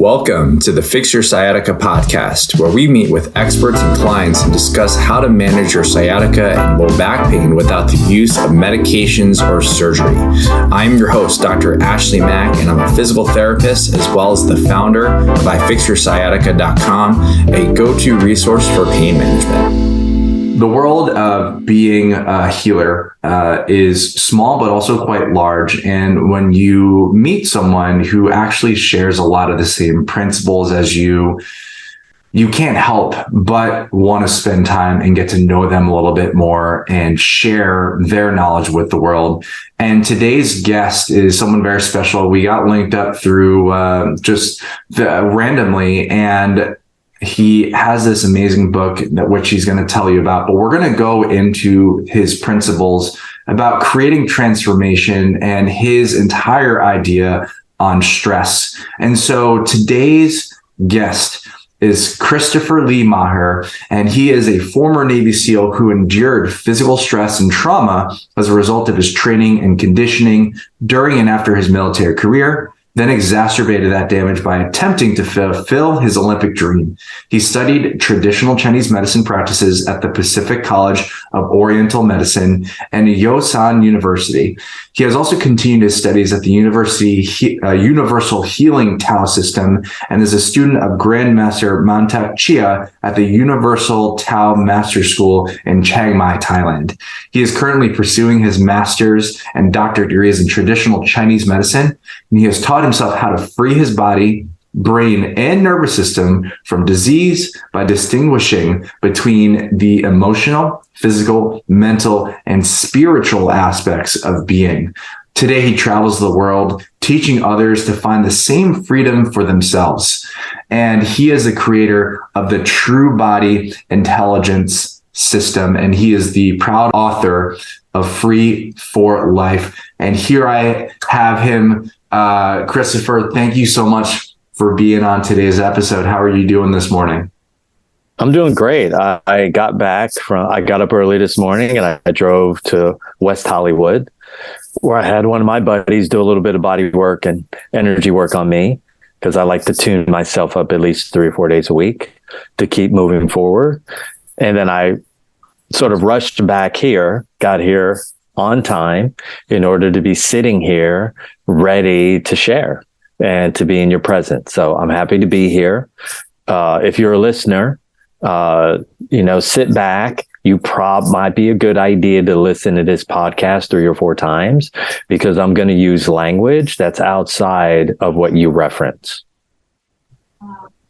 Welcome to the Fix Your Sciatica podcast, where we meet with experts and clients and discuss how to manage your sciatica and low back pain without the use of medications or surgery. I'm your host, Dr. Ashley Mack, and I'm a physical therapist as well as the founder of ifixyoursciatica.com, a go-to resource for pain management. The world of being a healer is small, but also quite large. And when you meet someone who actually shares a lot of the same principles as you can't help but want to spend time and get to know them a little bit more and share their knowledge with the world. And today's guest is someone very special. We got linked up through randomly, and he has this amazing book which he's going to tell you about, but we're going to go into his principles about creating transformation and his entire idea on stress. And so today's guest is Christopher Maher, and he is a former Navy SEAL who endured physical stress and trauma as a result of his training and conditioning during and after his military career, then exacerbated that damage by attempting to fulfill his Olympic dream. He studied traditional Chinese medicine practices at the Pacific College of Oriental Medicine and Yosan University. He has also continued his studies at the Universal Healing Tao System and is a student of Grandmaster Mantak Chia at the Universal Tao Master School in Chiang Mai, Thailand. He is currently pursuing his master's and doctorate degrees in traditional Chinese medicine, and he has taught himself how to free his body, brain, and nervous system from disease by distinguishing between the emotional, physical, mental, and spiritual aspects of being. Today, he travels the world teaching others to find the same freedom for themselves. And he is the creator of the True Body Intelligence System, and he is the proud author of Free for Life. And here I have him. Christopher, thank you so much for being on today's episode. How are you doing this morning? I'm doing great. I got up early this morning and I drove to West Hollywood, where I had one of my buddies do a little bit of body work and energy work on me, because I like to tune myself up at least 3 or 4 days a week to keep moving forward. And then I sort of rushed back here, got here on time in order to be sitting here ready to share and to be in your presence. So I'm happy to be here. If you're a listener, sit back. Might be a good idea to listen to this podcast 3 or 4 times, because I'm going to use language that's outside of what you reference.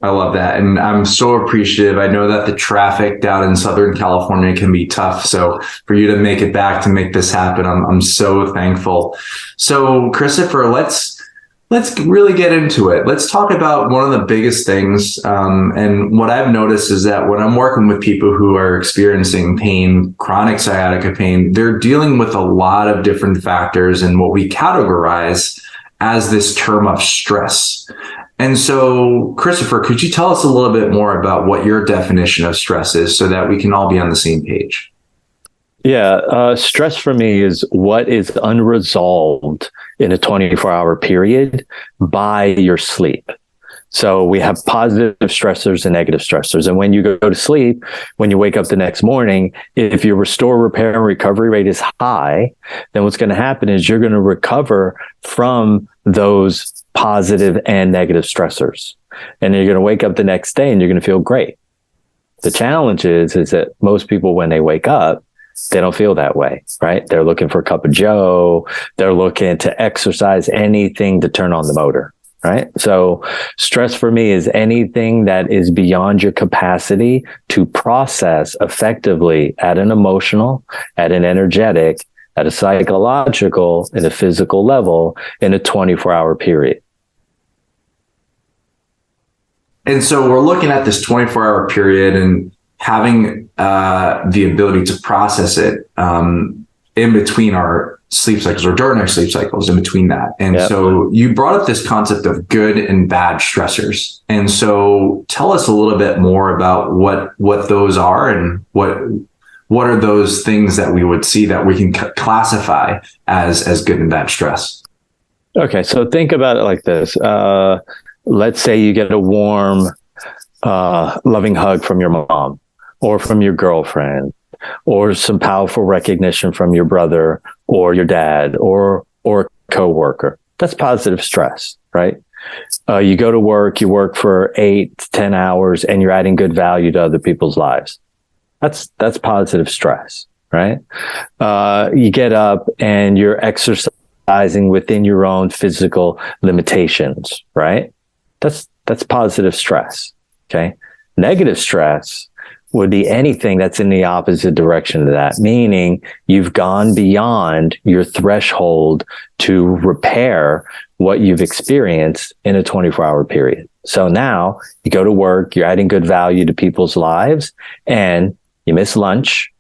I love that. And I'm so appreciative. I know that the traffic down in Southern California can be tough. So for you to make it back to make this happen, I'm so thankful. So Christopher, let's really get into it. Let's talk about one of the biggest things. And what I've noticed is that when I'm working with people who are experiencing pain, chronic sciatica pain, they're dealing with a lot of different factors and what we categorize as this term of stress. And so, Christopher, could you tell us a little bit more about what your definition of stress is so that we can all be on the same page? Yeah, stress for me is what is unresolved in a 24-hour period by your sleep. So we have positive stressors and negative stressors. And when you go to sleep, when you wake up the next morning, if your restore, repair, and recovery rate is high, then what's going to happen is you're going to recover from those positive and negative stressors. And you're going to wake up the next day and you're going to feel great. The challenge is that most people, when they wake up, they don't feel that way, right? They're looking for a cup of joe. They're looking to exercise, anything to turn on the motor. Right. So stress for me is anything that is beyond your capacity to process effectively at an emotional, at an energetic, at a psychological, and a physical level in a 24-hour period. And so we're looking at this 24-hour period and having the ability to process it in between our sleep cycles or during our sleep cycles, in between that. And so you brought up this concept of good and bad stressors. And so tell us a little bit more about what those are and what are those things that we would see that we can classify as good and bad stress. Okay. So think about it like this. let's say you get a warm, loving hug from your mom or from your girlfriend, or some powerful recognition from your brother or your dad or a coworker. That's positive stress, right? You go to work, you work for 8 to 10 hours, and you're adding good value to other people's lives. That's positive stress, right? You get up and you're exercising within your own physical limitations, right? That's positive stress. Okay. Negative stress would be anything that's in the opposite direction of that, meaning you've gone beyond your threshold to repair what you've experienced in a 24-hour period. So now you go to work, you're adding good value to people's lives, and you miss lunch,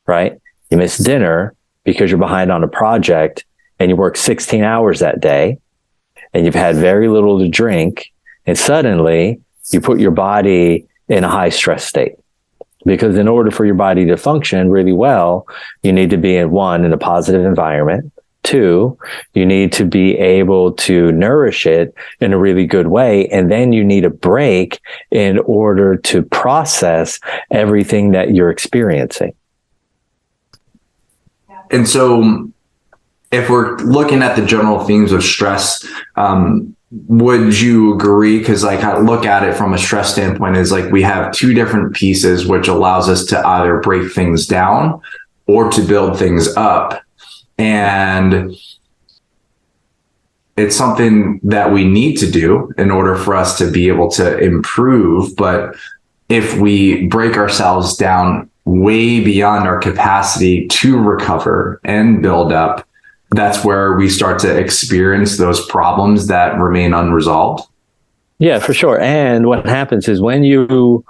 right? You miss dinner because you're behind on a project, and you work 16 hours that day, and you've had very little to drink, and suddenly you put your body in a high stress state. Because in order for your body to function really well, you need to be in a positive environment. 2, you need to be able to nourish it in a really good way. And then you need a break in order to process everything that you're experiencing. And so if we're looking at the general themes of stress, would you agree? Because like I look at it from a stress standpoint is like we have 2 different pieces, which allows us to either break things down or to build things up. And it's something that we need to do in order for us to be able to improve. But if we break ourselves down way beyond our capacity to recover and build up, that's where we start to experience those problems that remain unresolved. Yeah, for sure. And what happens is when you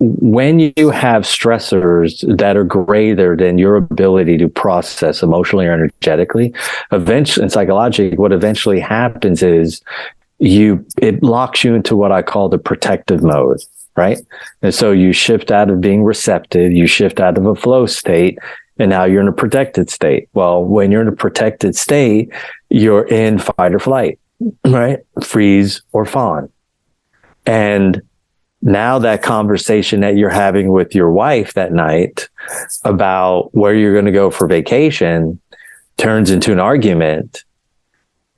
have stressors that are greater than your ability to process emotionally or energetically, eventually, and psychologically, what eventually happens is it locks you into what I call the protective mode, right? And so you shift out of being receptive, you shift out of a flow state, and now you're in a protected state. Well, when you're in a protected state, you're in fight or flight, right? Freeze or fawn. And now that conversation that you're having with your wife that night about where you're going to go for vacation turns into an argument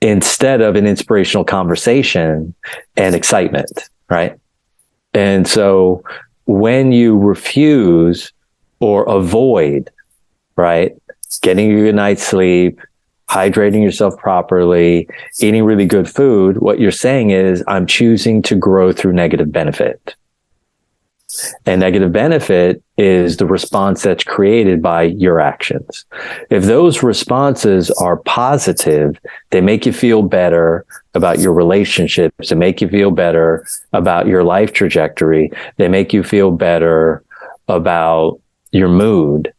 instead of an inspirational conversation and excitement, right? And so when you refuse or avoid, right, getting a good night's sleep, hydrating yourself properly, eating really good food, what you're saying is, I'm choosing to grow through negative benefit. And negative benefit is the response that's created by your actions. If those responses are positive, they make you feel better about your relationships, they make you feel better about your life trajectory, they make you feel better about your mood.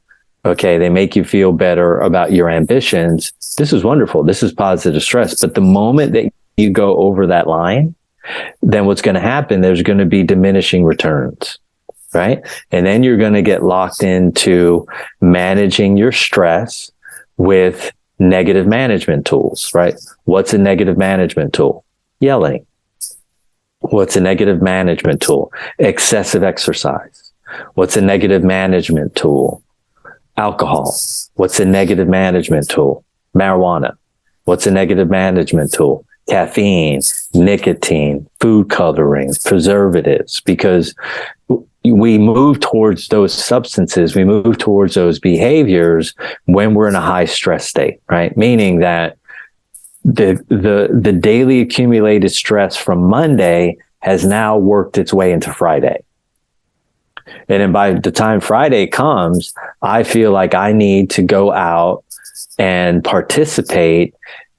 Okay, they make you feel better about your ambitions. This is wonderful. This is positive stress. But the moment that you go over that line, then what's going to happen, there's going to be diminishing returns, right? And then you're going to get locked into managing your stress with negative management tools, right? What's a negative management tool? Yelling. What's a negative management tool? Excessive exercise. What's a negative management tool? Alcohol. What's a negative management tool? Marijuana. What's a negative management tool? Caffeine, nicotine, food colorings, preservatives, because we move towards those substances, we move towards those behaviors when we're in a high stress state, right? Meaning that the daily accumulated stress from Monday has now worked its way into Friday. And then by the time Friday comes, I feel like I need to go out and participate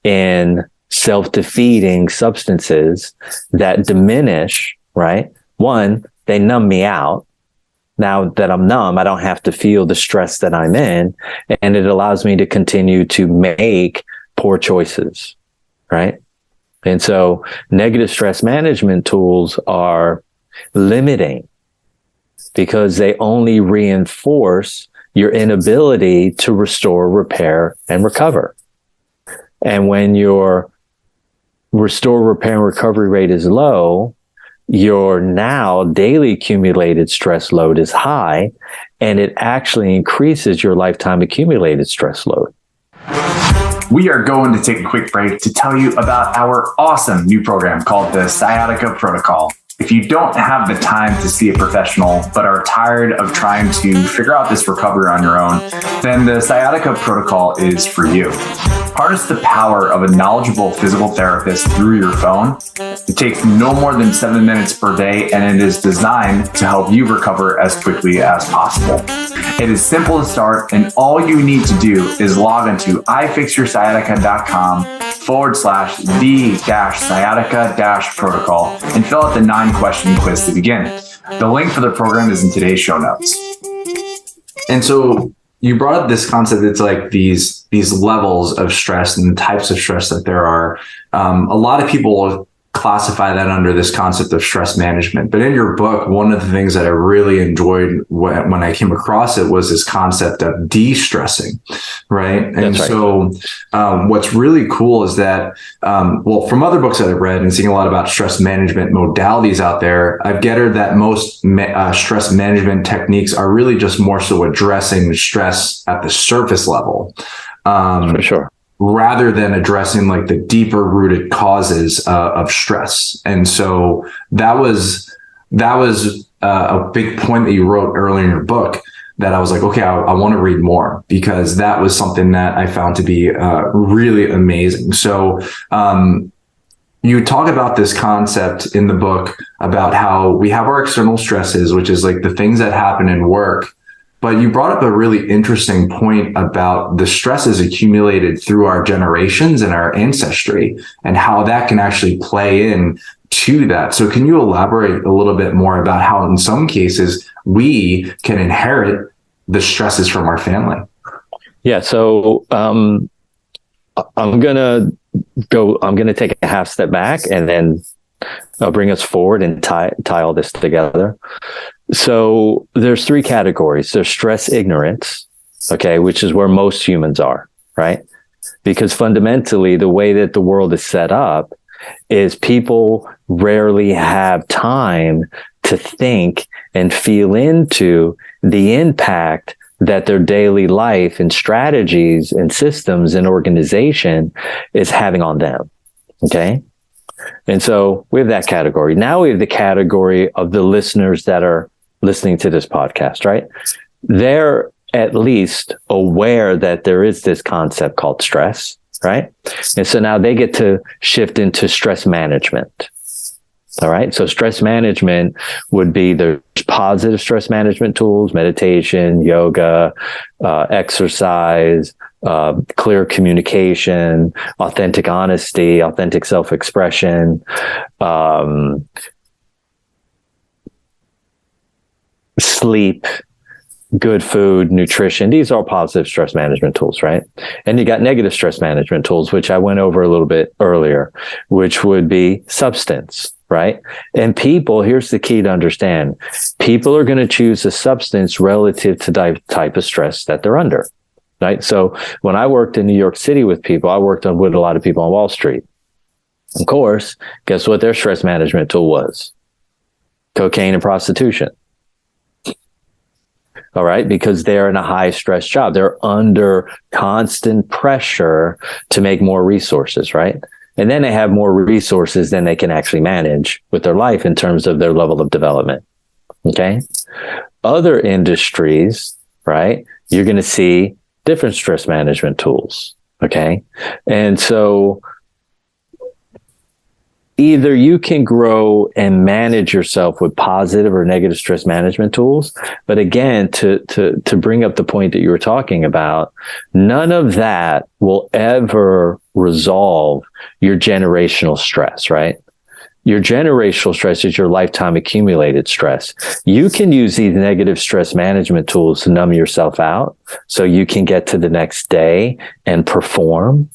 in self-defeating substances that diminish, right? One, they numb me out. Now that I'm numb, I don't have to feel the stress that I'm in, and it allows me to continue to make poor choices, right? And so negative stress management tools are limiting because they only reinforce your inability to restore, repair, and recover. And when you're restore, repair, and recovery rate is low, your now daily accumulated stress load is high, and it actually increases your lifetime accumulated stress load. We are going to take a quick break to tell you about our awesome new program called the Sciatica Protocol. If you don't have the time to see a professional, but are tired of trying to figure out this recovery on your own, then the Sciatica Protocol is for you. Harness the power of a knowledgeable physical therapist through your phone. It takes no more than 7 minutes per day, and it is designed to help you recover as quickly as possible. It is simple to start, and all you need to do is log into ifixyoursciatica.com/the-sciatica-protocol and fill out the 9-question quiz to begin. The link for the program is in today's show notes. And so you brought up this concept. It's like these levels of stress and the types of stress that there are. A lot of people classify that under this concept of stress management. But in your book, one of the things that I really enjoyed when I came across it was this concept of de-stressing, right? And That's right. So what's really cool is that, from other books that I've read and seeing a lot about stress management modalities out there, I've gathered that most stress management techniques are really just more so addressing stress at the surface level. For sure. Rather than addressing like the deeper rooted causes of stress. And so that was a big point that you wrote earlier in your book that I was like, okay, I want to read more, because that was something that I found to be really amazing. So you talk about this concept in the book about how we have our external stresses, which is like the things that happen in work. But you brought up a really interesting point about the stresses accumulated through our generations and our ancestry and how that can actually play in to that. So can you elaborate a little bit more about how in some cases we can inherit the stresses from our family? Yeah. So I'm going to take a half step back, and then I'll bring us forward and tie all this together. So there's 3 categories. There's stress ignorance, okay, which is where most humans are, right? Because fundamentally, the way that the world is set up is people rarely have time to think and feel into the impact that their daily life and strategies and systems and organization is having on them, okay? And so we have that category. Now we have the category of the listeners that are listening to this podcast, right? They're at least aware that there is this concept called stress, right? And so now they get to shift into stress management. All right. So stress management would be the positive stress management tools, meditation, yoga, exercise, clear communication, authentic honesty, authentic self-expression, sleep, good food, nutrition. These are all positive stress management tools, right? And you got negative stress management tools, which I went over a little bit earlier, which would be substance, right? And people, here's the key to understand. People are going to choose a substance relative to the type of stress that they're under, right? So when I worked in New York City with people, I worked with a lot of people on Wall Street. Of course, guess what their stress management tool was? Cocaine and prostitution. All right, because they're in a high stress job. They're under constant pressure to make more resources, right? And then they have more resources than they can actually manage with their life in terms of their level of development. Okay. Other industries, right? You're going to see different stress management tools. Okay. And so either you can grow and manage yourself with positive or negative stress management tools. But again, to bring up the point that you were talking about, none of that will ever resolve your generational stress, right? Your generational stress is your lifetime accumulated stress. You can use these negative stress management tools to numb yourself out so you can get to the next day and perform.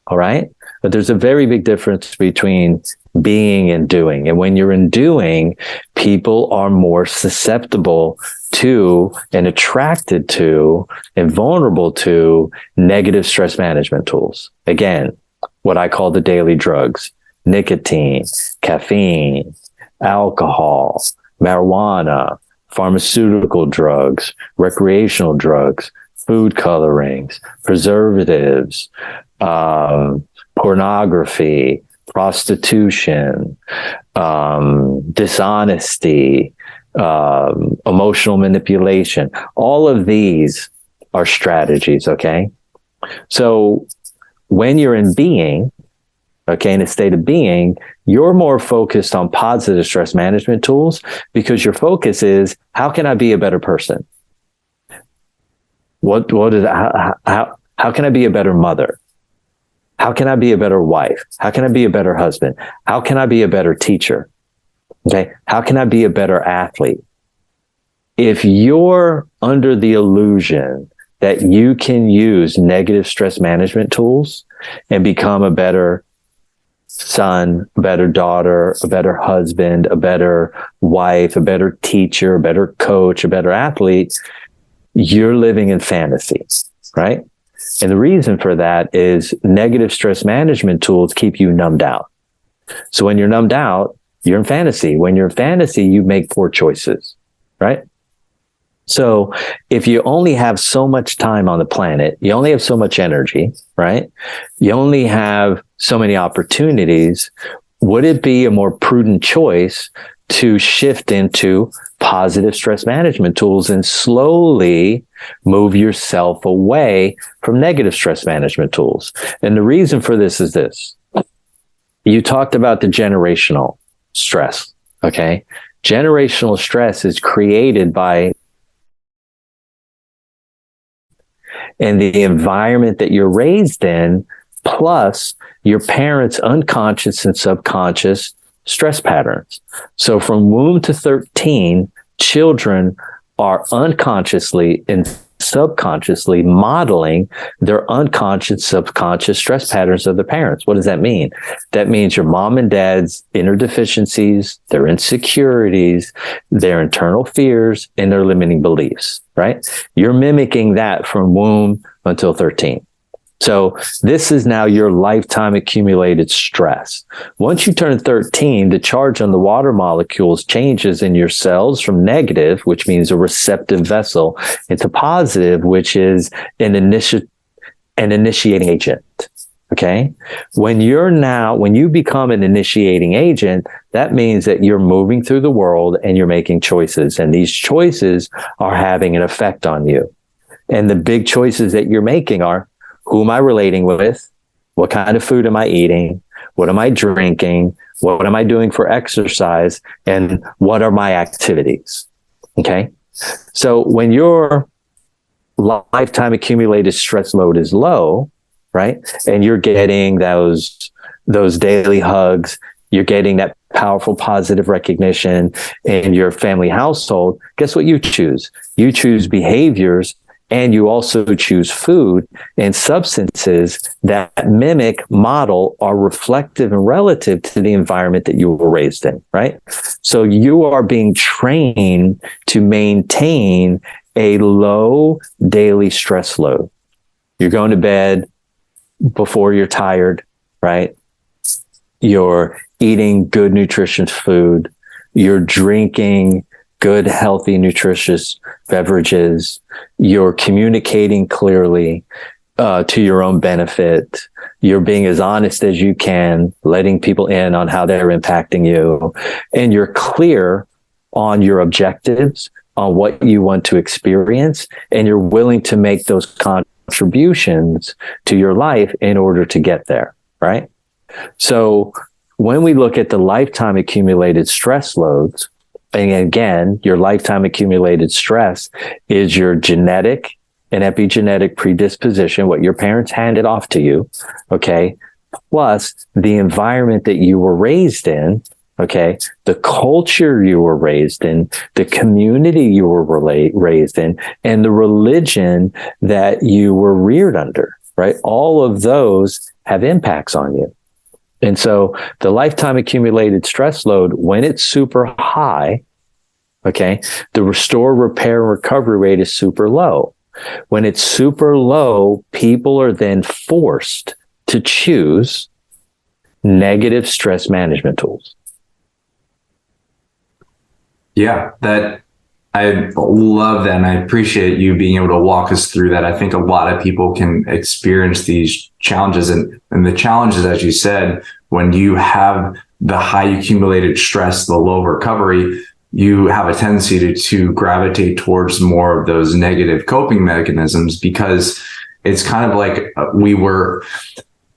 All right. But there's a very big difference between being and doing. And when you're in doing, people are more susceptible to and attracted to and vulnerable to negative stress management tools. Again, what I call the daily drugs: nicotine, caffeine, alcohol, marijuana, pharmaceutical drugs, recreational drugs, food colorings, preservatives, pornography, prostitution, dishonesty, emotional manipulation. All of these are strategies, okay? So when you're in being, okay, in a state of being, you're more focused on positive stress management tools because your focus is, how can I be a better person? How can I be a better mother? How can I be a better wife? How can I be a better husband? How can I be a better teacher? Okay. How can I be a better athlete? If you're under the illusion that you can use negative stress management tools and become a better son, a better daughter, a better husband, a better wife, a better teacher, a better coach, a better athlete, you're living in fantasy, right? And the reason for that is negative stress management tools keep you numbed out. So when you're numbed out, you're in fantasy. When you're in fantasy, you make poor choices, right? So if you only have so much time on the planet, you only have so much energy, right? You only have so many opportunities. Would it be a more prudent choice to shift into positive stress management tools and slowly move yourself away from negative stress management tools? And the reason for this is this. You talked about the generational stress, okay? Generational stress is created by and the environment that you're raised in, plus your parents' unconscious and subconscious stress patterns. So from womb to 13, children are unconsciously and subconsciously modeling their unconscious, subconscious stress patterns of their parents. What does that mean? That means your mom and dad's inner deficiencies, their insecurities, their internal fears, and their limiting beliefs, right? You're mimicking that from womb until 13. So this is now your lifetime accumulated stress. Once you turn 13, the charge on the water molecules changes in your cells from negative, which means a receptive vessel, into positive, which is an initiating agent. Okay. When you become an initiating agent, that means that you're moving through the world and you're making choices. And these choices are having an effect on you. And the big choices that you're making are, who am I relating with? What kind of food am I eating? What am I drinking? What am I doing for exercise? And what are my activities? Okay. So when your lifetime accumulated stress load is low, right? And you're getting those daily hugs, you're getting that powerful positive recognition in your family household. Guess what you choose? You choose behaviors. And you also choose food and substances that mimic, model, are reflective and relative to the environment that you were raised in, right? So you are being trained to maintain a low daily stress load. You're going to bed before you're tired, right? You're eating good, nutritious food. You're drinking good, healthy, nutritious beverages. You're communicating clearly to your own benefit. You're being as honest as you can, letting people in on how they're impacting you. And you're clear on your objectives, on what you want to experience, and you're willing to make those contributions to your life in order to get there, right? So when we look at the lifetime accumulated stress loads, and again, your lifetime accumulated stress is your genetic and epigenetic predisposition, what your parents handed off to you, okay, plus the environment that you were raised in, okay, the culture you were raised in, the community you were raised in, and the religion that you were reared under, right? All of those have impacts on you. And so the lifetime accumulated stress load, when it's super high, okay, the restore, repair, and recovery rate is super low. When it's super low, people are then forced to choose negative stress management tools. Yeah, that I love that. And I appreciate you being able to walk us through that. I think a lot of people can experience these challenges, and the challenges, as you said, when you have the high accumulated stress, the low recovery, you have a tendency to gravitate towards more of those negative coping mechanisms, because it's kind of like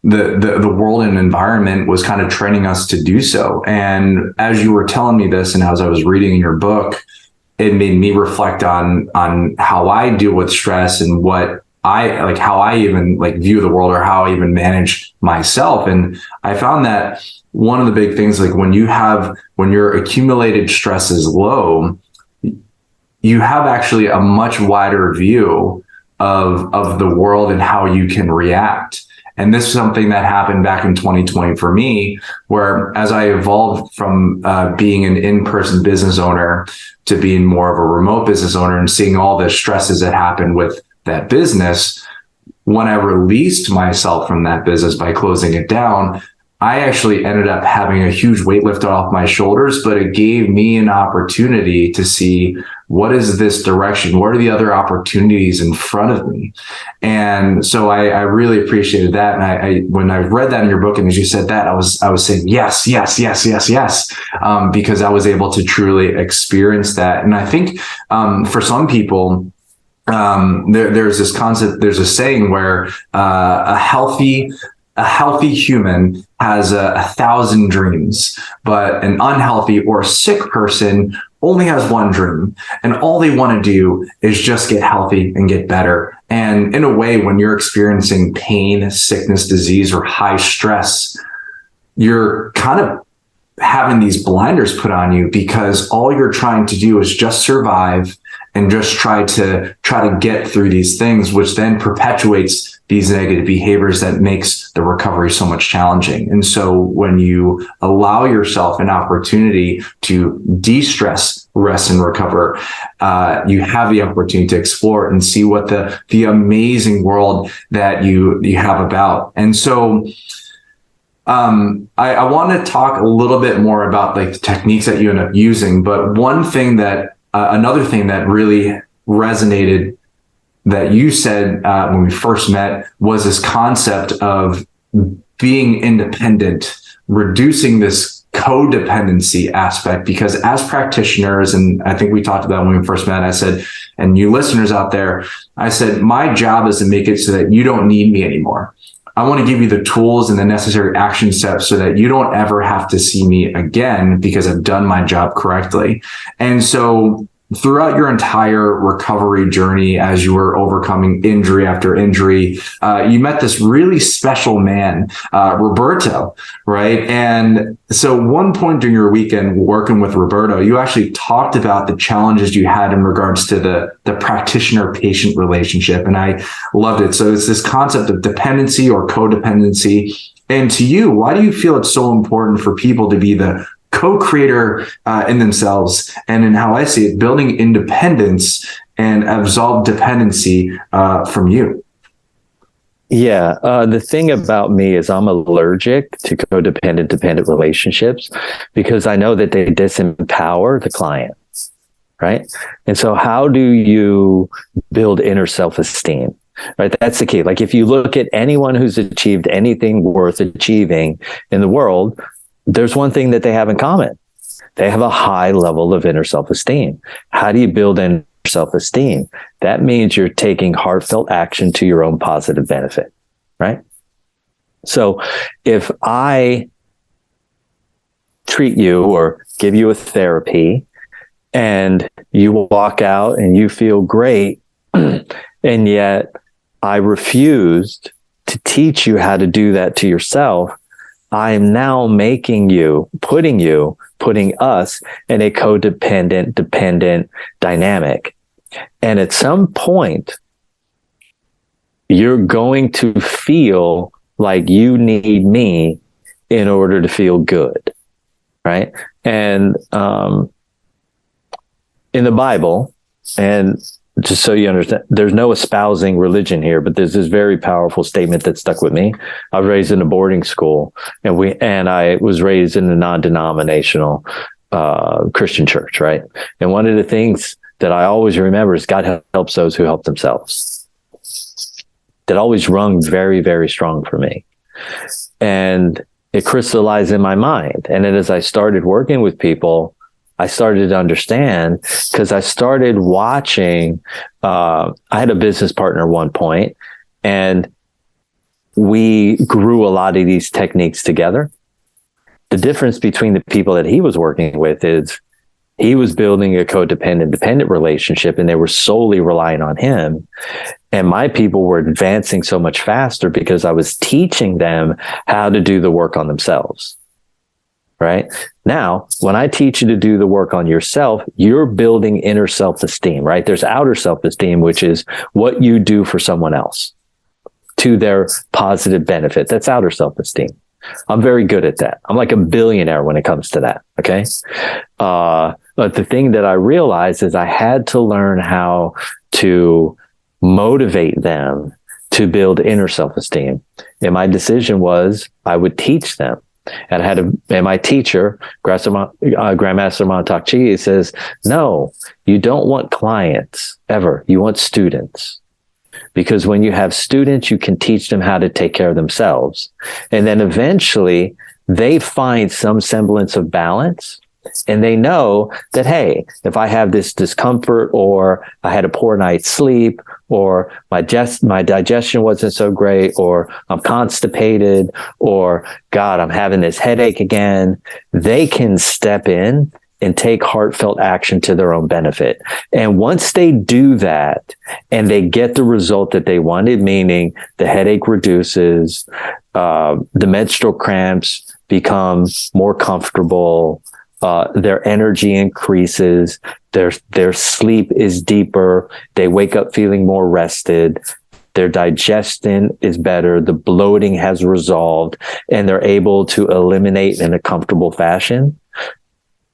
the world and environment was kind of training us to do so. And as you were telling me this, and as I was reading your book, it made me reflect on how I deal with stress and how I even view the world, or how I even manage myself. And I found that one of the big things, like when your accumulated stress is low, you have actually a much wider view of the world and how you can react. And this is something that happened back in 2020 for me, where as I evolved from being an in-person business owner to being more of a remote business owner, and seeing all the stresses that happened with that business, when I released myself from that business by closing it down, I actually ended up having a huge weight lifted off my shoulders, but it gave me an opportunity to see, what is this direction? What are the other opportunities in front of me? And so I really appreciated that. And I when I read that in your book, and as you said that, I was saying yes, yes, yes, yes, yes, because I was able to truly experience that. And I think for some people, there's this concept, there's a saying where a healthy human has 1,000 dreams, but an unhealthy or sick person only has one dream, and all they want to do is just get healthy and get better. And in a way, when you're experiencing pain, sickness, disease, or high stress, you're kind of having these blinders put on you, because all you're trying to do is just survive and just try to get through these things, which then perpetuates these negative behaviors that makes the recovery so much challenging. And so when you allow yourself an opportunity to de-stress, rest, and recover, you have the opportunity to explore and see what the amazing world that you have about. And so I want to talk a little bit more about the techniques that you end up using, but another thing that really resonated that you said when we first met was this concept of being independent, reducing this codependency aspect. Because as practitioners, and I think we talked about when we first met, I said, and you listeners out there, I said, my job is to make it so that you don't need me anymore. I want to give you the tools and the necessary action steps so that you don't ever have to see me again, because I've done my job correctly. And so throughout your entire recovery journey, as you were overcoming injury after injury, you met this really special man, Roberto, right? And so one point during your weekend working with Roberto, you actually talked about the challenges you had in regards to the practitioner-patient relationship. And I loved it. So it's this concept of dependency or codependency. And to you, why do you feel it's so important for people to be the co-creator in themselves, and in how I see it, building independence and absolve dependency from you? Yeah. The thing about me is I'm allergic to codependent dependent relationships, because I know that they disempower the client. Right. And so how do you build inner self-esteem? Right. That's the key. Like if you look at anyone who's achieved anything worth achieving in the world, there's one thing that they have in common. They have a high level of inner self-esteem. How do you build inner self-esteem? That means you're taking heartfelt action to your own positive benefit, right? So if I treat you or give you a therapy and you walk out and you feel great, and yet I refused to teach you how to do that to yourself, I am now putting us in a codependent, dependent dynamic. And at some point, you're going to feel like you need me in order to feel good, right? And in the Bible, and just so you understand, there's no espousing religion here, but there's this very powerful statement that stuck with me. I was raised in a boarding school, and I was raised in a non-denominational Christian church, right? And one of the things that I always remember is God helps those who help themselves. That always rung very, very strong for me. And it crystallized in my mind. And then as I started working with people, I started to understand, because I started watching, I had a business partner at one point, and we grew a lot of these techniques together. The difference between the people that he was working with is he was building a codependent-dependent relationship, and they were solely relying on him. And my people were advancing so much faster because I was teaching them how to do the work on themselves. Right? Now, when I teach you to do the work on yourself, you're building inner self-esteem, right? There's outer self-esteem, which is what you do for someone else to their positive benefit. That's outer self-esteem. I'm very good at that. I'm like a billionaire when it comes to that. Okay. But the thing that I realized is I had to learn how to motivate them to build inner self-esteem. And my decision was I would teach them. And my teacher, Grandmaster Montauk Chi, says, no, you don't want clients ever. You want students. Because when you have students, you can teach them how to take care of themselves. And then eventually they find some semblance of balance. And they know that, hey, if I have this discomfort, or I had a poor night's sleep, or my digestion wasn't so great, or I'm constipated, or God, I'm having this headache again, they can step in and take heartfelt action to their own benefit. And once they do that and they get the result that they wanted, meaning the headache reduces, the menstrual cramps become more comfortable, their energy increases, their sleep is deeper, they wake up feeling more rested, their digestion is better, the bloating has resolved, and they're able to eliminate in a comfortable fashion,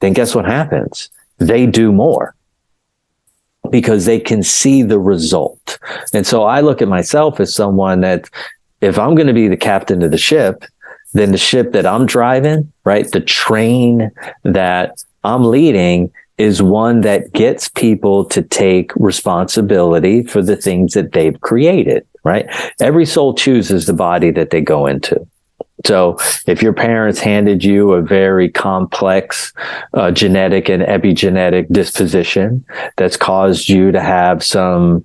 then guess what happens? They do more because they can see the result. And so I look at myself as someone that, if I'm going to be the captain of the ship, then the ship that I'm driving, right, the train that I'm leading is one that gets people to take responsibility for the things that they've created, right? Every soul chooses the body that they go into. So if your parents handed you a very complex genetic and epigenetic disposition that's caused you to have some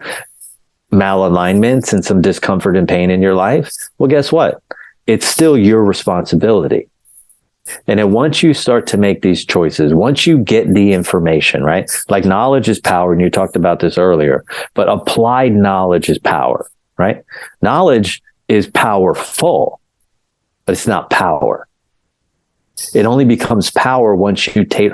malalignments and some discomfort and pain in your life, well, guess what? It's still your responsibility. And then once you start to make these choices, once you get the information, right? Like knowledge is power, and you talked about this earlier, but applied knowledge is power, right? Knowledge is powerful, but it's not power. It only becomes power once you take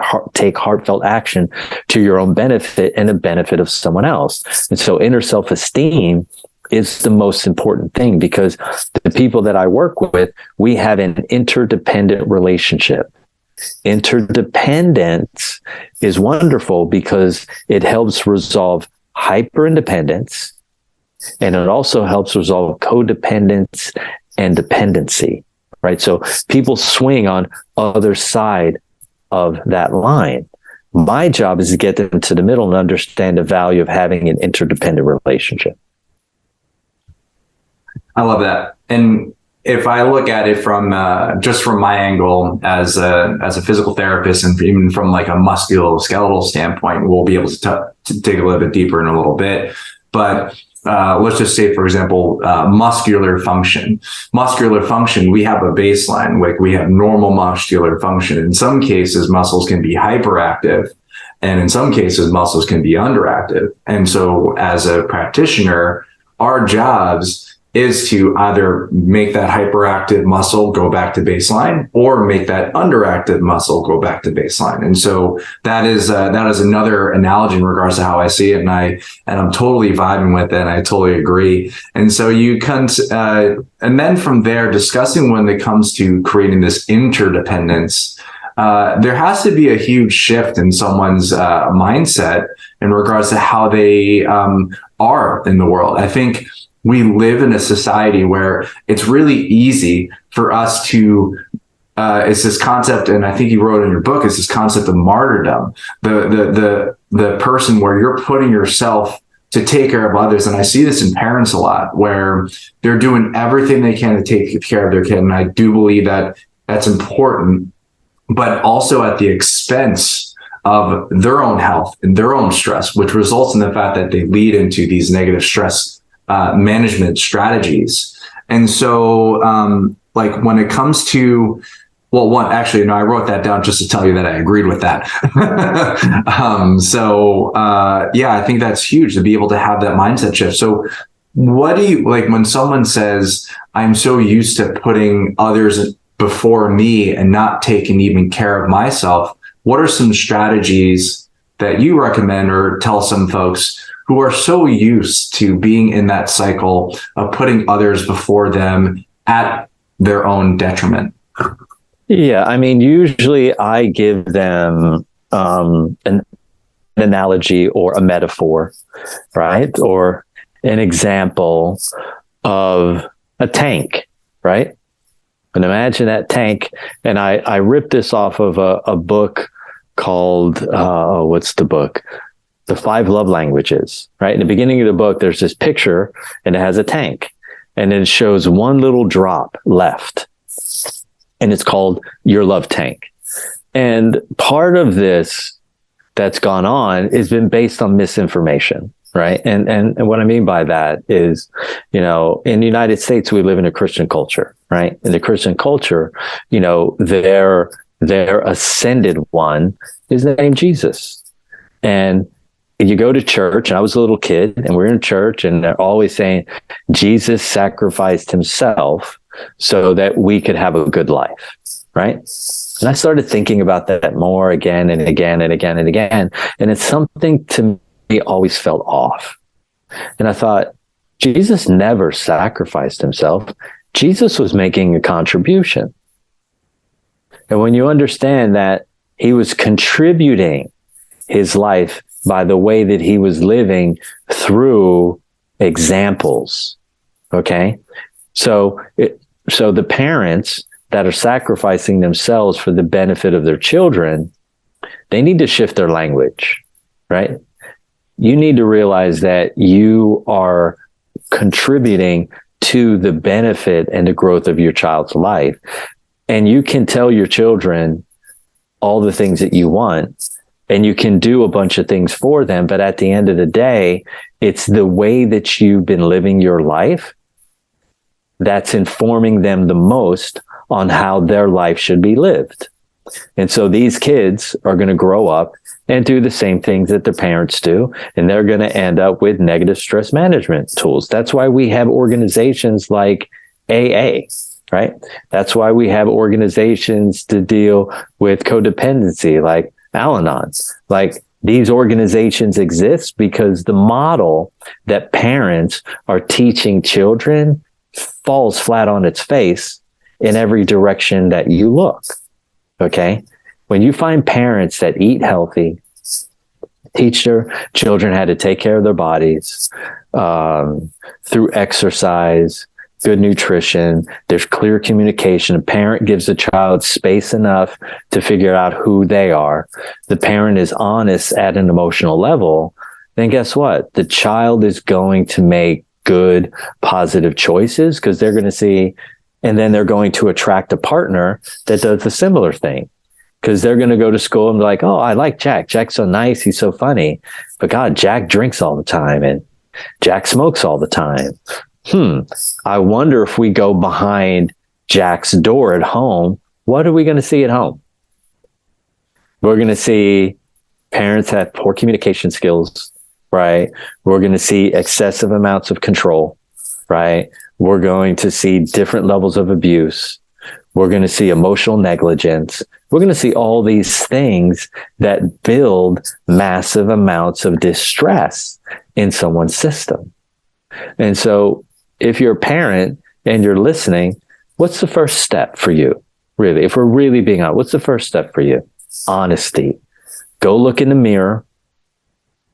heartfelt action to your own benefit and the benefit of someone else. And so inner self-esteem is the most important thing, because the people that I work with, we have an interdependent relationship. Interdependence is wonderful because it helps resolve hyper-independence, and it also helps resolve codependence and dependency, right? So people swing on other side of that line. My job is to get them to the middle and understand the value of having an interdependent relationship. I love that. And if I look at it from just from my angle as a physical therapist, and even from like a musculoskeletal standpoint, we'll be able to dig a little bit deeper in a little bit. But let's just say, for example, muscular function. Muscular function, we have a baseline. Like we have normal muscular function. In some cases, muscles can be hyperactive, and in some cases, muscles can be underactive. And so as a practitioner, our jobs is to either make that hyperactive muscle go back to baseline, or make that underactive muscle go back to baseline. And so that is another analogy in regards to how I see it, and I'm totally vibing with it, and I totally agree. And so you can, and then from there, discussing when it comes to creating this interdependence, there has to be a huge shift in someone's mindset in regards to how they are in the world. I think we live in a society where it's really easy for us to it's this concept, and I think you wrote in your book, it's this concept of martyrdom. The person where you're putting yourself to take care of others. And I see this in parents a lot, where they're doing everything they can to take care of their kid. And I do believe that that's important, but also at the expense of their own health and their own stress, which results in the fact that they lead into these negative stress management strategies. And so, like when it comes to, well, one, actually, no, I wrote that down just to tell you that I agreed with that. Yeah, I think that's huge to be able to have that mindset shift. So what do you, like when someone says, I'm so used to putting others before me and not taking even care of myself, what are some strategies that you recommend or tell some folks who are so used to being in that cycle of putting others before them at their own detriment? Yeah, I mean, usually I give them an analogy or a metaphor, right? Or an example of a tank, right? And imagine that tank. And I ripped this off of a book called, what's the book? The 5 Love Languages, right? In the beginning of the book, there's this picture and it has a tank and it shows one little drop left. And it's called Your Love Tank. And part of this that's gone on has been based on misinformation, right? And what I mean by that is, you know, in the United States, we live in a Christian culture, right? In the Christian culture, you know, their ascended one is named Jesus. And you go to church, and I was a little kid, and we're in church, and they're always saying, Jesus sacrificed himself so that we could have a good life, right? And I started thinking about that more again and again and again and again. And it's something to me always felt off. And I thought, Jesus never sacrificed himself. Jesus was making a contribution. And when you understand that he was contributing his life by the way that he was living through examples, okay? So the parents that are sacrificing themselves for the benefit of their children, they need to shift their language, right? You need to realize that you are contributing to the benefit and the growth of your child's life. And you can tell your children all the things that you want, and you can do a bunch of things for them. But at the end of the day, it's the way that you've been living your life that's informing them the most on how their life should be lived. And so these kids are going to grow up and do the same things that their parents do, and they're going to end up with negative stress management tools. That's why we have organizations like AA, right? That's why we have organizations to deal with codependency like Al-Anon. Like, these organizations exist because the model that parents are teaching children falls flat on its face in every direction that you look. Okay. When you find parents that eat healthy, teach their children how to take care of their bodies, through exercise, good nutrition, there's clear communication. A parent gives a child space enough to figure out who they are. The parent is honest at an emotional level. Then guess what? The child is going to make good, positive choices because they're going to see, and then they're going to attract a partner that does the similar thing. Because they're going to go to school and be like, oh, I like Jack. Jack's so nice. He's so funny. But God, Jack drinks all the time and Jack smokes all the time. I wonder if we go behind Jack's door at home, what are we going to see at home? We're going to see parents have poor communication skills, right? We're going to see excessive amounts of control, right? We're going to see different levels of abuse. We're going to see emotional negligence. We're going to see all these things that build massive amounts of distress in someone's system. And so if you're a parent and you're listening, what's the first step for you? Really, if we're really being honest, what's the first step for you? Honesty. Go look in the mirror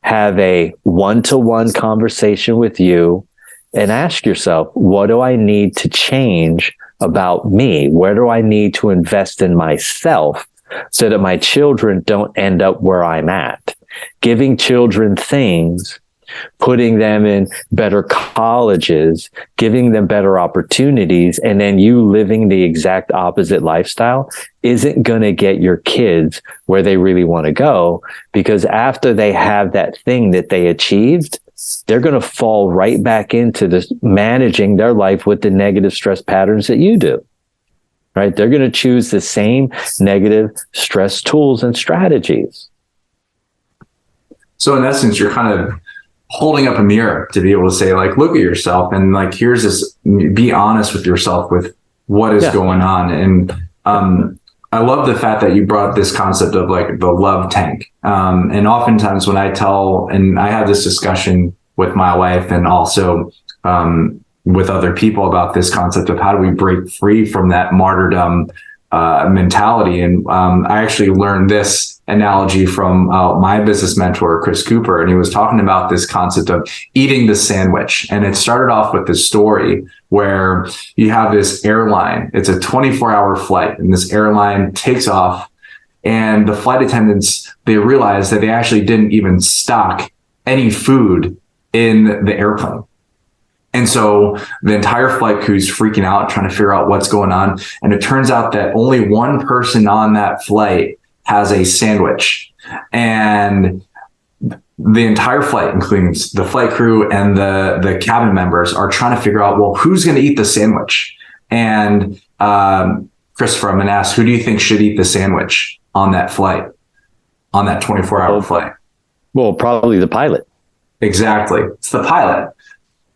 have a one-to-one conversation with you and ask yourself, what do I need to change about me? Where do I need to invest in myself so that my children don't end up where I'm at? Giving children things, putting them in better colleges, giving them better opportunities, and then you living the exact opposite lifestyle isn't going to get your kids where they really want to go, because after they have that thing that they achieved, they're going to fall right back into this managing their life with the negative stress patterns that you do. Right? They're going to choose the same negative stress tools and strategies. So in essence, you're kind of holding up a mirror to be able to say, like, look at yourself and like, here's this, be honest with yourself with what is going on. And I love the fact that you brought this concept of like the love tank. And oftentimes when I have this discussion with my wife and also with other people about this concept of how do we break free from that martyrdom mentality. And I actually learned this analogy from my business mentor, Chris Cooper, and he was talking about this concept of eating the sandwich. And it started off with this story where you have this airline. It's a 24-hour flight, and this airline takes off, and the flight attendants, they realize that they actually didn't even stock any food in the airplane. And so the entire flight crew is freaking out, trying to figure out what's going on. And it turns out that only one person on that flight has a sandwich. And the entire flight, including the flight crew and the cabin members, are trying to figure out, well, who's going to eat the sandwich? And Christopher, I'm going to ask, who do you think should eat the sandwich on that flight, on that 24-hour flight? Well, probably the pilot. Exactly. It's the pilot.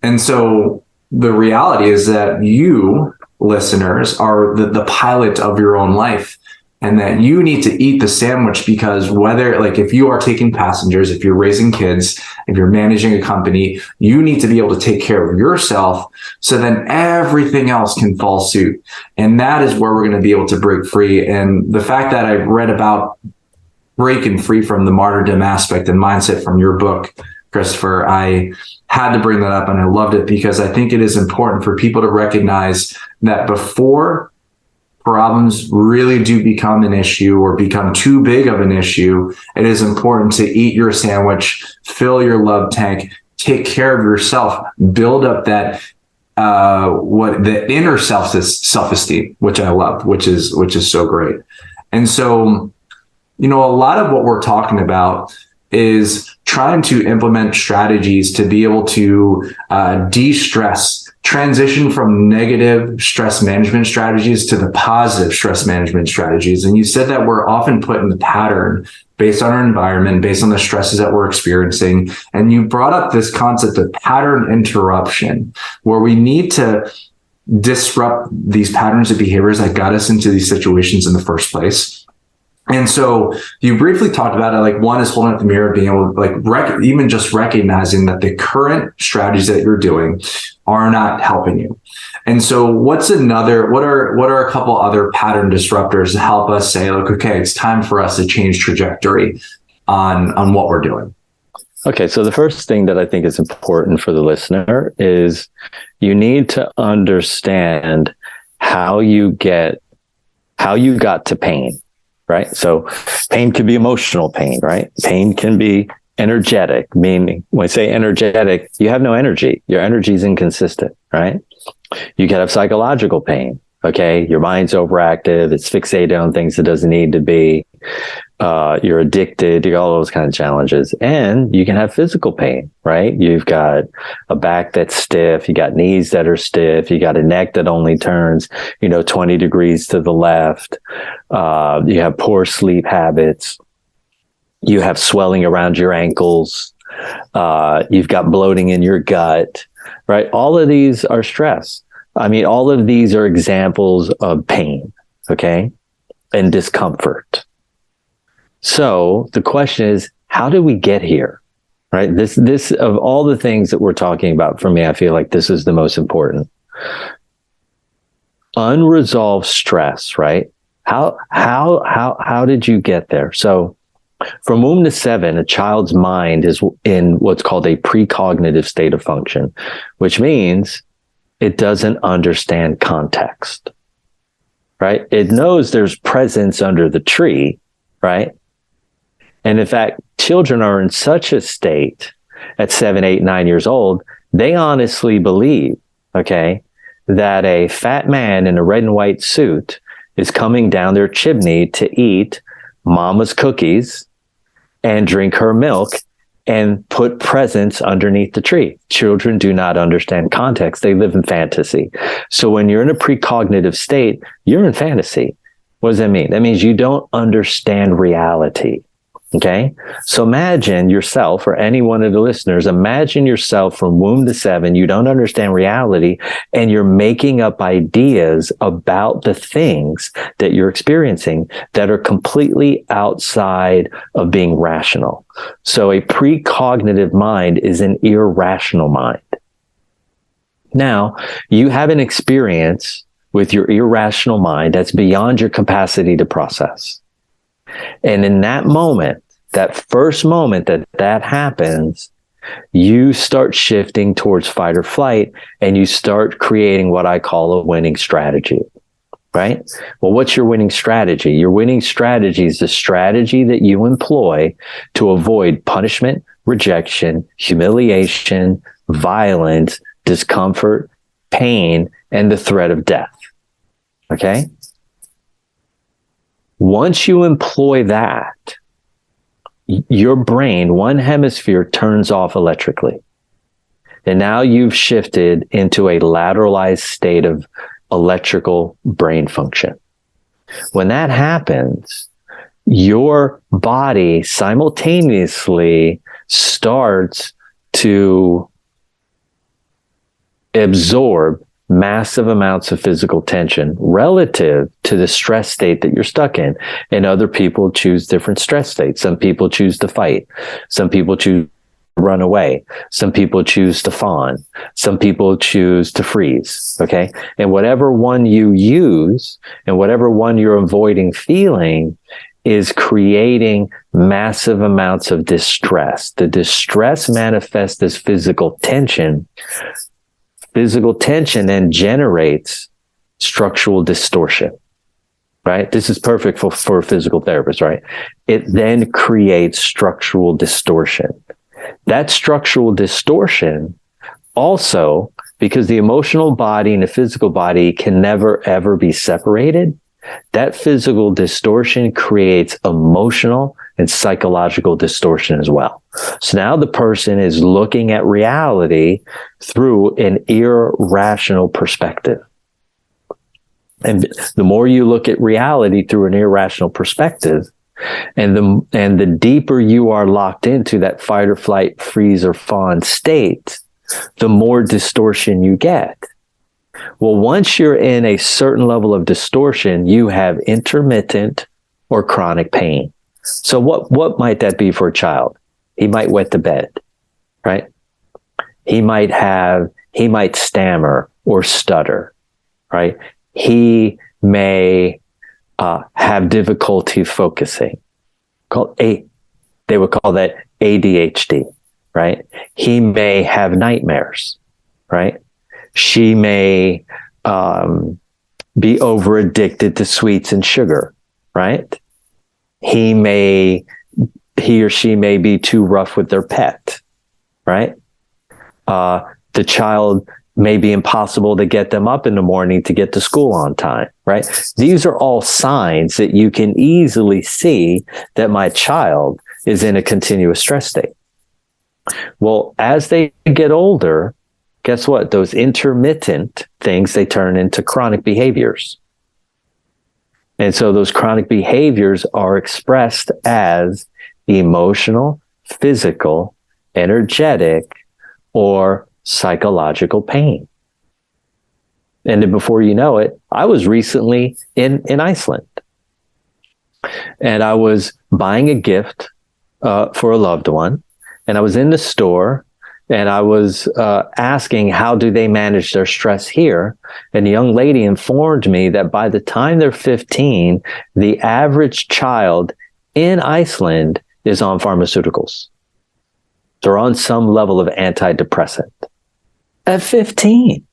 And so the reality is that you, listeners, are the pilot of your own life, and that you need to eat the sandwich, because whether, like, if you are taking passengers, if you're raising kids, if you're managing a company, you need to be able to take care of yourself so then everything else can fall suit. And that is where we're going to be able to break free. And the fact that I read about breaking free from the martyrdom aspect and mindset from your book, Christopher, I had to bring that up, and I loved it because I think it is important for people to recognize that before problems really do become an issue or become too big of an issue, it is important to eat your sandwich, fill your love tank, take care of yourself, build up that the inner self-esteem, which I love, which is so great. And so, a lot of what we're talking about is trying to implement strategies to be able to de-stress, transition from negative stress management strategies to the positive stress management strategies. And you said that we're often put in the pattern based on our environment, based on the stresses that we're experiencing. And you brought up this concept of pattern interruption, where we need to disrupt these patterns of behaviors that got us into these situations in the first place. And so you briefly talked about it, like one is holding up the mirror, being able to even just recognizing that the current strategies that you're doing are not helping you. And so what are a couple other pattern disruptors to help us say, like, okay, it's time for us to change trajectory on what we're doing? Okay, so the first thing that I think is important for the listener is you need to understand how you got to pain. Right. So pain can be emotional pain, right? Pain can be energetic, meaning when I say energetic, you have no energy. Your energy is inconsistent, right? You can have psychological pain. Okay. Your mind's overactive. It's fixated on things it doesn't need to be. You're addicted. You got all those kind of challenges. And you can have physical pain, right? You've got a back that's stiff. You got knees that are stiff. You got a neck that only turns, 20 degrees to the left. You have poor sleep habits. You have swelling around your ankles. You've got bloating in your gut, right? All of these are stress. I mean, all of these are examples of pain, okay, and discomfort. So the question is, how did we get here? Right? This of all the things that we're talking about, for me, I feel like this is the most important. Unresolved stress, right? How did you get there? So From womb to 7, a child's mind is in what's called a precognitive state of function, which means it doesn't understand context, right? It knows there's presents under the tree, right? And in fact, children are in such a state at 7, 8, 9 years old, they honestly believe, okay, that a fat man in a red and white suit is coming down their chimney to eat mama's cookies and drink her milk and put presents underneath the tree. Children do not understand context. They live in fantasy. So when you're in a precognitive state, you're in fantasy. What does that mean? That means you don't understand reality. Okay. So imagine yourself, or any one of the listeners, imagine yourself from womb to 7. You don't understand reality and you're making up ideas about the things that you're experiencing that are completely outside of being rational. So a precognitive mind is an irrational mind. Now, you have an experience with your irrational mind that's beyond your capacity to process. And in that moment, that first moment that happens, you start shifting towards fight or flight, and you start creating what I call a winning strategy, right? Well, what's your winning strategy? Your winning strategy is the strategy that you employ to avoid punishment, rejection, humiliation, violence, discomfort, pain, and the threat of death. Okay? Once you employ that, your brain, one hemisphere turns off electrically. And now you've shifted into a lateralized state of electrical brain function. When that happens, your body simultaneously starts to absorb massive amounts of physical tension relative to the stress state that you're stuck in. And other people choose different stress states. Some people choose to fight. Some people choose to run away. Some people choose to fawn. Some people choose to freeze. Okay. And whatever one you use and whatever one you're avoiding feeling is creating massive amounts of distress. The distress manifests as physical tension. Physical tension then generates structural distortion, right? This is perfect for a physical therapist, right? It then creates structural distortion. That structural distortion also, because the emotional body and the physical body can never, ever be separated, that physical distortion creates emotional and psychological distortion as well. So now the person is looking at reality through an irrational perspective. And the more you look at reality through an irrational perspective, and the deeper you are locked into that fight or flight, freeze or fawn state, the more distortion you get. Well, once you're in a certain level of distortion, you have intermittent or chronic pain. So what might that be for a child? He might wet the bed, right? He might stammer or stutter, right? He may have difficulty focusing. They would call that ADHD, right? He may have nightmares, right? She may be over addicted to sweets and sugar, right? He or she may be too rough with their pet, right? The child may be impossible to get them up in the morning to get to school on time, right? These are all signs that you can easily see that my child is in a continuous stress state. Well, as they get older, guess what? Those intermittent things, they turn into chronic behaviors. And so those chronic behaviors are expressed as emotional, physical, energetic, or psychological pain. And then before you know it, I was recently in Iceland. And I was buying a gift for a loved one. And I was in the store. And I was asking, how do they manage their stress here? And the young lady informed me that by the time they're 15, the average child in Iceland is on pharmaceuticals. They're on some level of antidepressant at 15.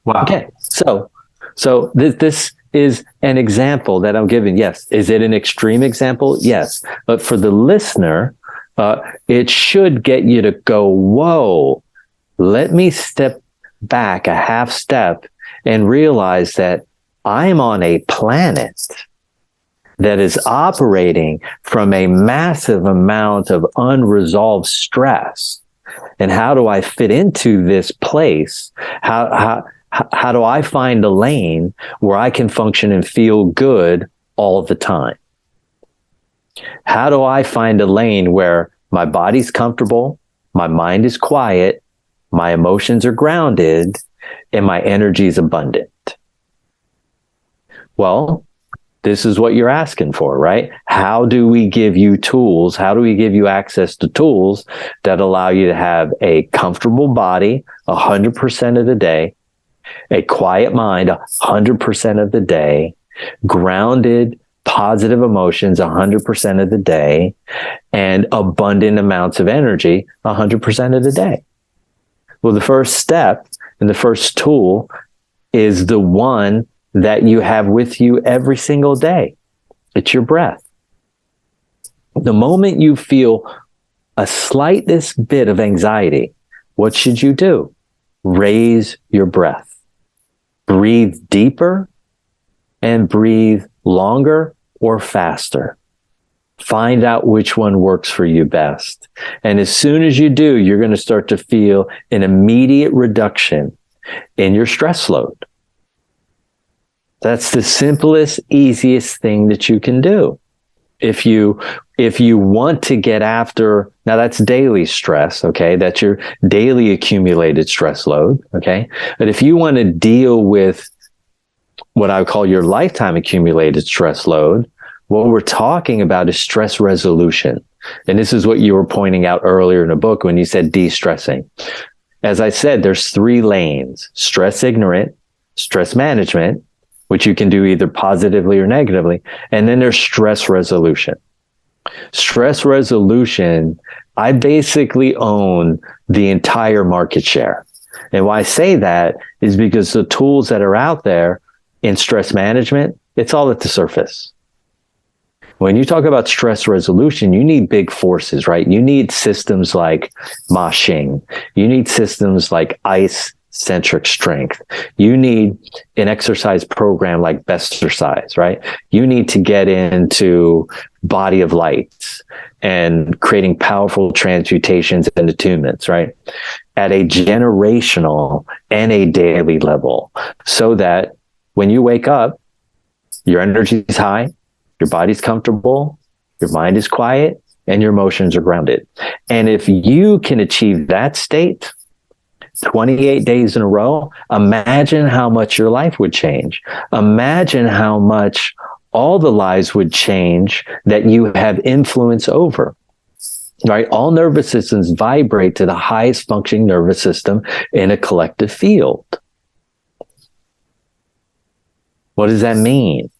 Wow. Okay, so this is an example that I'm giving. Yes, is it an extreme example? Yes, but for the listener, it should get you to go, whoa, let me step back a half step and realize that I'm on a planet that is operating from a massive amount of unresolved stress. And how do I fit into this place? How do I find a lane where I can function and feel good all the time? How do I find a lane where my body's comfortable, my mind is quiet, my emotions are grounded, and my energy is abundant? Well, this is what you're asking for, right? How do we give you tools? How do we give you access to tools that allow you to have a comfortable body 100% of the day, a quiet mind 100% of the day, grounded, positive emotions 100% of the day, and abundant amounts of energy 100% of the day? Well, the first step and the first tool is the one that you have with you every single day. It's your breath. The moment you feel a slightest bit of anxiety, what should you do? Raise your breath. Breathe deeper and breathe longer or faster. Find out which one works for you best. And as soon as you do, you're going to start to feel an immediate reduction in your stress load. That's the simplest, easiest thing that you can do. If you want to get after, now that's daily stress, okay? That's your daily accumulated stress load, okay? But if you want to deal with what I would call your lifetime accumulated stress load, what we're talking about is stress resolution. And this is what you were pointing out earlier in the book when you said de-stressing. As I said, there's 3 lanes: stress ignorant, stress management, which you can do either positively or negatively. And then there's stress resolution. Stress resolution, I basically own the entire market share. And why I say that is because the tools that are out there in stress management, it's all at the surface. When you talk about stress resolution, you need big forces, right? You need systems like Ma Xing. You need systems like ice-centric strength. You need an exercise program like Bestercise, right? You need to get into body of lights and creating powerful transmutations and attunements, right? At a generational and a daily level, so that when you wake up, your energy is high, your body's comfortable, your mind is quiet, and your emotions are grounded. And if you can achieve that state 28 days in a row, imagine how much your life would change. Imagine how much all the lives would change that you have influence over. Right? All nervous systems vibrate to the highest functioning nervous system in a collective field. What does that mean?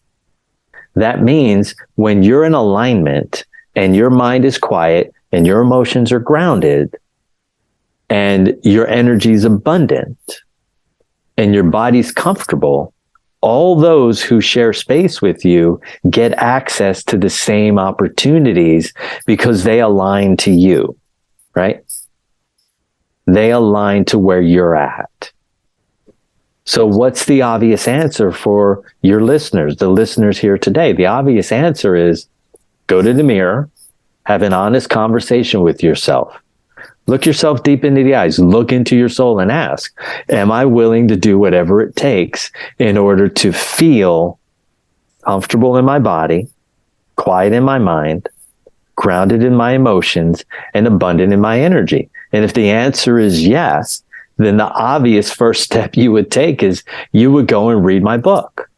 That means when you're in alignment and your mind is quiet and your emotions are grounded and your energy is abundant and your body's comfortable, all those who share space with you get access to the same opportunities because they align to you, right? They align to where you're at. So what's the obvious answer for your listeners, the listeners here today? The obvious answer is go to the mirror, have an honest conversation with yourself. Look yourself deep into the eyes, look into your soul and ask, am I willing to do whatever it takes in order to feel comfortable in my body, quiet in my mind, grounded in my emotions, and abundant in my energy? And if the answer is yes, then the obvious first step you would take is you would go and read my book,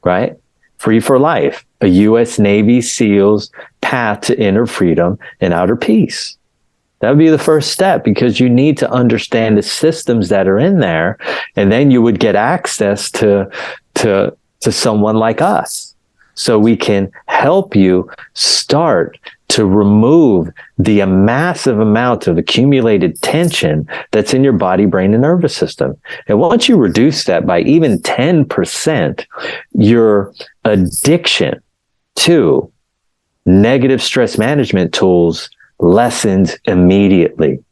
right? Free for Life, a U.S. Navy SEAL's path to inner freedom and outer peace. That would be the first step, because you need to understand the systems that are in there, and then you would get access to someone like us. so we can help you start to remove the massive amount of accumulated tension that's in your body, brain, and nervous system. And once you reduce that by even 10%, your addiction to negative stress management tools lessens immediately.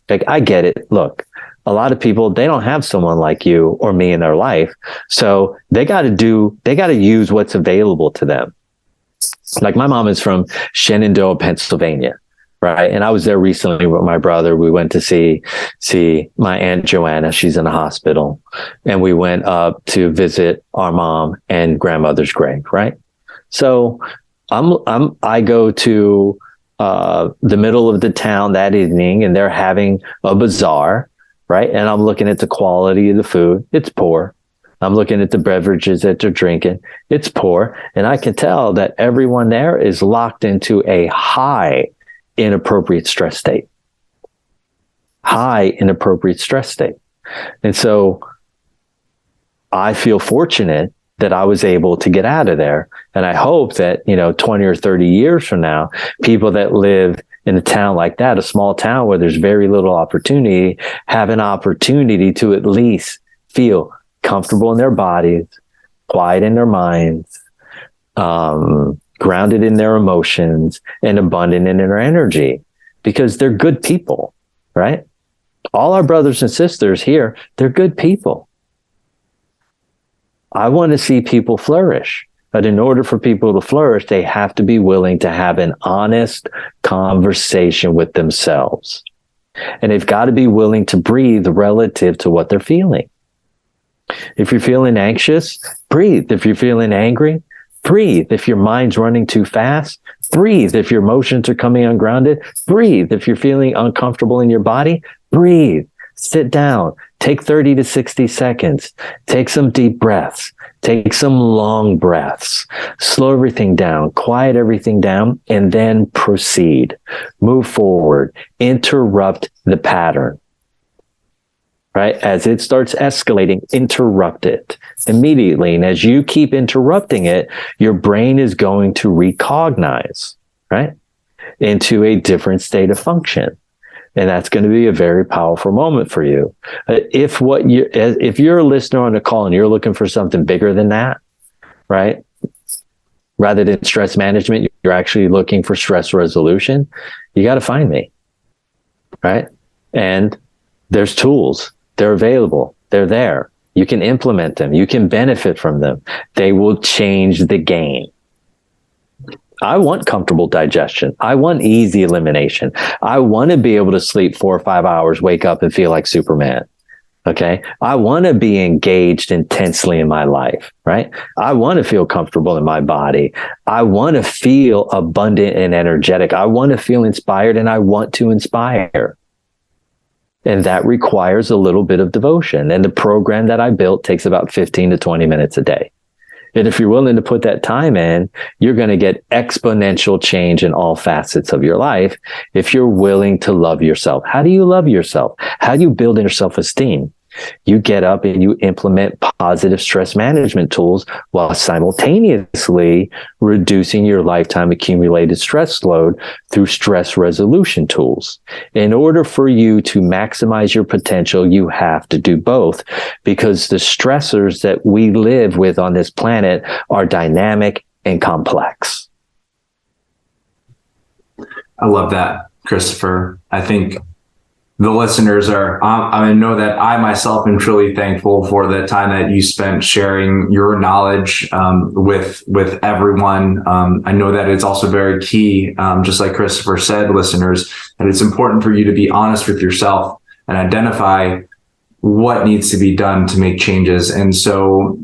Like, I get it. Look, a lot of people, they don't have someone like you or me in their life. So they got to use what's available to them. Like, my mom is from Shenandoah, Pennsylvania, right? And I was there recently with my brother. We went to see my Aunt Joanna. She's in the hospital. And we went up to visit our mom and grandmother's grave, right? So I go to the middle of the town that evening, and they're having a bazaar, right? And I'm looking at the quality of the food. It's poor. I'm looking at the beverages that they're drinking. It's poor. And I can tell that everyone there is locked into a high inappropriate stress state. High inappropriate stress state. And so I feel fortunate that I was able to get out of there. And I hope that, 20 or 30 years from now, people that live in a town like that, a small town where there's very little opportunity, have an opportunity to at least feel comfortable in their bodies, quiet in their minds, grounded in their emotions, and abundant in their energy, because they're good people, right? All our brothers and sisters here, they're good people. I want to see people flourish. But in order for people to flourish, they have to be willing to have an honest conversation with themselves. And they've got to be willing to breathe relative to what they're feeling. If you're feeling anxious, breathe. If you're feeling angry, breathe. If your mind's running too fast, breathe. If your emotions are coming ungrounded, breathe. If you're feeling uncomfortable in your body, breathe. Sit down. Take 30 to 60 seconds. Take some deep breaths. Take some long breaths. Slow everything down. Quiet everything down. And then proceed. Move forward. Interrupt the pattern. Right? As it starts escalating, interrupt it immediately. And as you keep interrupting it, your brain is going to recognize, right, into a different state of function. And that's going to be a very powerful moment for you. If you're a listener on the call and you're looking for something bigger than that, right, rather than stress management, you're actually looking for stress resolution, you got to find me, right? And there's tools. They're available. They're there. You can implement them. You can benefit from them. They will change the game. I want comfortable digestion. I want easy elimination. I want to be able to sleep 4 or 5 hours, wake up and feel like Superman. Okay. I want to be engaged intensely in my life, right? I want to feel comfortable in my body. I want to feel abundant and energetic. I want to feel inspired, and I want to inspire. And that requires a little bit of devotion. And the program that I built takes about 15 to 20 minutes a day. And if you're willing to put that time in, you're going to get exponential change in all facets of your life if you're willing to love yourself. How do you love yourself? How do you build your self-esteem? You get up and you implement positive stress management tools while simultaneously reducing your lifetime accumulated stress load through stress resolution tools. In order for you to maximize your potential, you have to do both, because the stressors that we live with on this planet are dynamic and complex. I love that, Christopher. I think the listeners I know that I myself am truly thankful for the time that you spent sharing your knowledge with everyone. I know that it's also very key, just like Christopher said, listeners, that it's important for you to be honest with yourself and identify what needs to be done to make changes. And so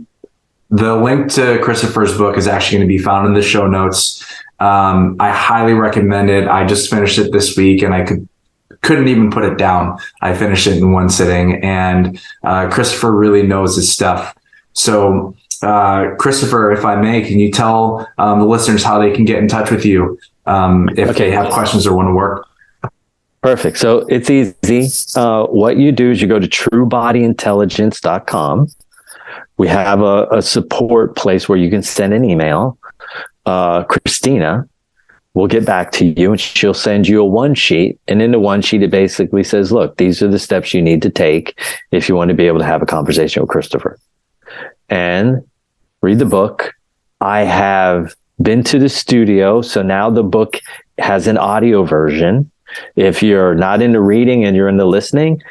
the link to Christopher's book is actually going to be found in the show notes. I highly recommend it. I just finished it this week, and I couldn't even put it down. I finished it in one sitting, and Christopher really knows his stuff. So Christopher, if I may, can you tell the listeners how they can get in touch with you if they have questions or want to work? Perfect. So it's easy. What you do is you go to truebodyintelligence.com. We have a support place where you can send an email. Christina will get back to you, and she'll send you a one sheet. And in the one sheet, it basically says, look, these are the steps you need to take if you want to be able to have a conversation with Christopher. And read the book. I have been to the studio, so now the book has an audio version. If you're not into reading and you're into listening,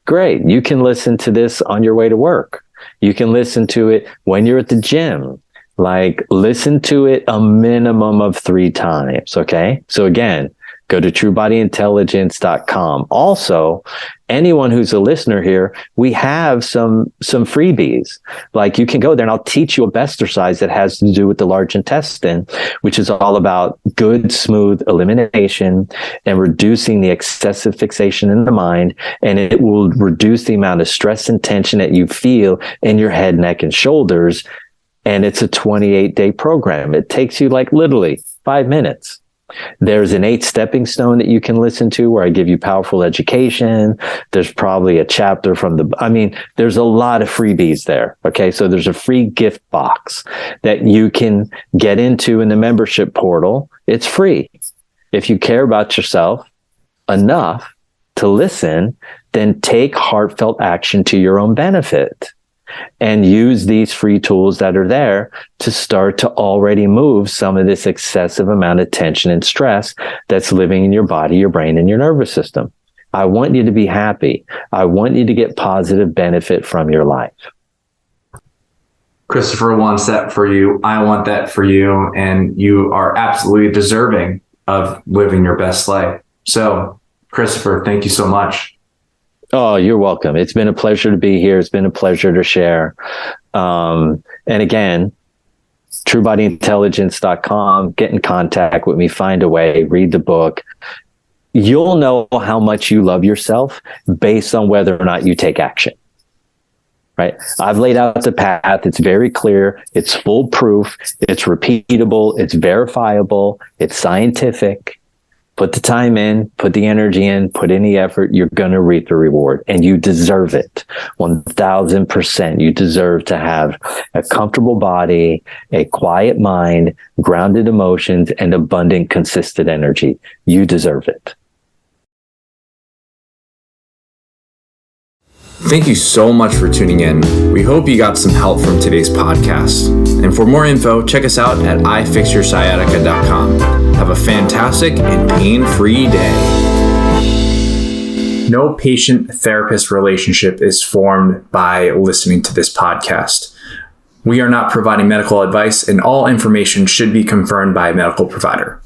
great. You can listen to this on your way to work. You can listen to it when you're at the gym. Like, listen to it a minimum of 3 times. Okay. So again, go to truebodyintelligence.com. Also, anyone who's a listener here, we have some freebies. Like, you can go there and I'll teach you a exercise that has to do with the large intestine, which is all about good, smooth elimination and reducing the excessive fixation in the mind. And it will reduce the amount of stress and tension that you feel in your head, neck, and shoulders. And it's a 28-day program. It takes you like literally 5 minutes. There's an 8 stepping stone that you can listen to where I give you powerful education. There's probably a chapter from there's a lot of freebies there. Okay. So there's a free gift box that you can get into in the membership portal. It's free. If you care about yourself enough to listen, then take heartfelt action to your own benefit. And use these free tools that are there to start to already move some of this excessive amount of tension and stress that's living in your body, your brain, and your nervous system. I want you to be happy. I want you to get positive benefit from your life. Christopher wants that for you. I want that for you. And you are absolutely deserving of living your best life. So, Christopher, thank you so much. Oh, you're welcome. It's been a pleasure to be here. It's been a pleasure to share. And again, truebodyintelligence.com, get in contact with me, find a way, read the book. You'll know how much you love yourself based on whether or not you take action. Right? I've laid out the path. It's very clear. It's foolproof. It's repeatable. It's verifiable. It's scientific. Put the time in, put the energy in, put in the effort, you're going to reap the reward, and you deserve it. 1000%. You deserve to have a comfortable body, a quiet mind, grounded emotions, and abundant, consistent energy. You deserve it. Thank you so much for tuning in. We hope you got some help from today's podcast. And for more info, check us out at ifixyoursciatica.com. Have a fantastic and pain-free day. No patient-therapist relationship is formed by listening to this podcast. We are not providing medical advice, and all information should be confirmed by a medical provider.